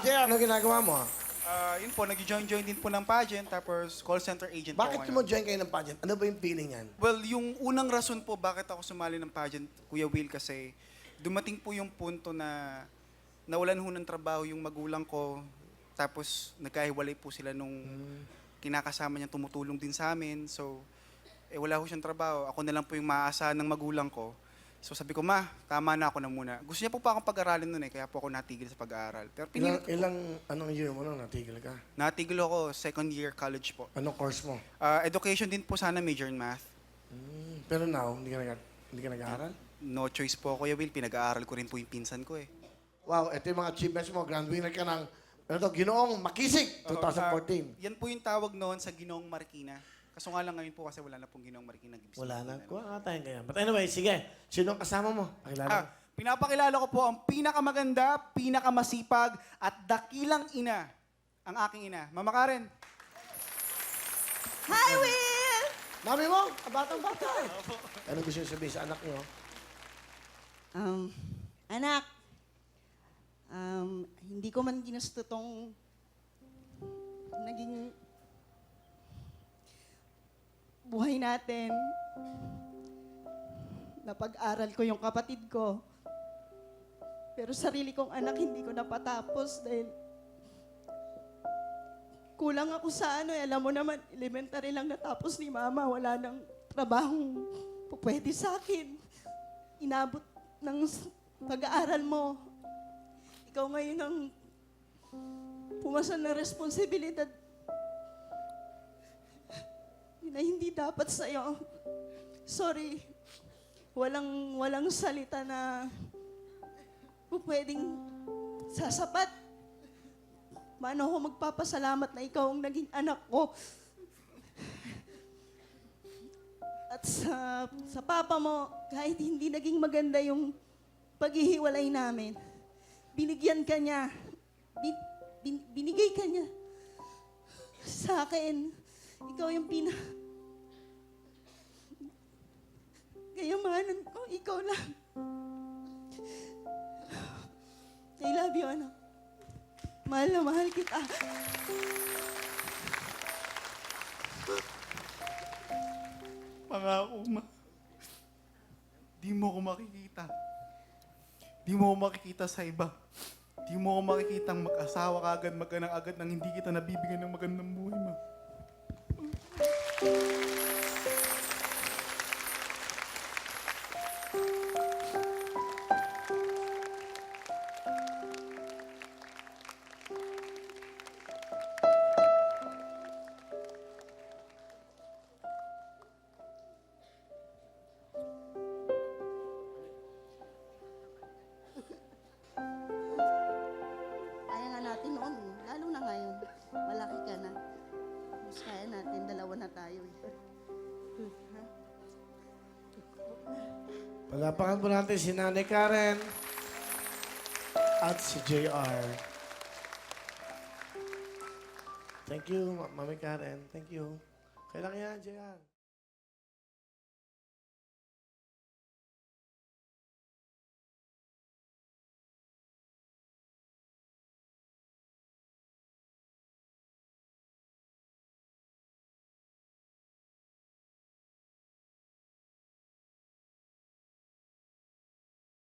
Jay, ano ginagawa mo? Yun po, nag-join din po ng pageant, tapos call center agent po Bakit ngayon. mo join kayo ng pageant? Ano ba yung feeling yan? Well, yung unang rason po bakit ako sumali ng pageant, Kuya Will, kasi dumating po yung punto na nawalan ho ng trabaho yung magulang ko, tapos nagkahiwalay po sila nung kinakasama niya tumutulong din sa amin. So, wala ho siyang trabaho. Ako na lang po yung maaasahan ng magulang ko. So sabi ko, ma, tama na ako na muna. Gusto niya po pa akong pag-aralin nun kaya po ako natigil sa pag-aaral. Pero Anong year mo nung natigil ka? natigil ako second year college po. Anong course mo? Education din po sana, major in math. Pero now, hindi ka nag-aaral? No choice po, Kuya Will. Pinag-aaral ko rin po yung pinsan ko eh. Wow, ito yung mga achievements mo. Grand winner ka ng Ginoong Makisig 2014. Yan po yung tawag noon sa Ginoong Marikina. Kaso nga lang ngayon po kasi wala na pong Ginoong Marikina. Wala na. Kuha nga tayong ganyan. But anyway, sige. Sino ang kasama mo? Pakilala mo. Pinapakilala ko po ang pinakamaganda, pinakamasipag, at dakilang ina. Ang aking ina. Mama Karen. Hi, Will! Mami mo, batang-bata. Ano gusto niyo sabihin sa anak niyo? Anak, hindi ko man ginusto tong naging buhay natin. Napag-aral ko yung kapatid ko. Pero sarili kong anak, hindi ko napatapos dahil kulang ako sa alam mo naman, elementary lang natapos ni Mama. Wala nang trabahong pwede sa akin. Inabot ng pag-aaral mo. Ikaw ngayon ang pumasa ng responsibilidad na hindi dapat sa'yo. Sorry. Walang salita na pwedeng sasapat. Paano ako magpapasalamat na ikaw ang naging anak ko? At sa papa mo, kahit hindi naging maganda yung paghihiwalay namin, binigyan ka niya. Binigay ka niya sa akin. Ikaw yung kayamanan ko, ikaw lang. I love you, anak. Mahal na mahal kita. Pangako, ma. Di mo ako makikita. Di mo ako makikita sa iba. Di mo ako makikita mag-asawa ka agad, mag-anak agad nang hindi kita nabibigyan ng magandang buhay, ma. Kaya nga natin noon, lalo na ngayon. Malaki ka na. Mas kaya natin, dalawa na tayo. Palapakan po natin si Nanay Karen at si JR. Thank you, Mami Karen. Thank you. Kailan yan, JR?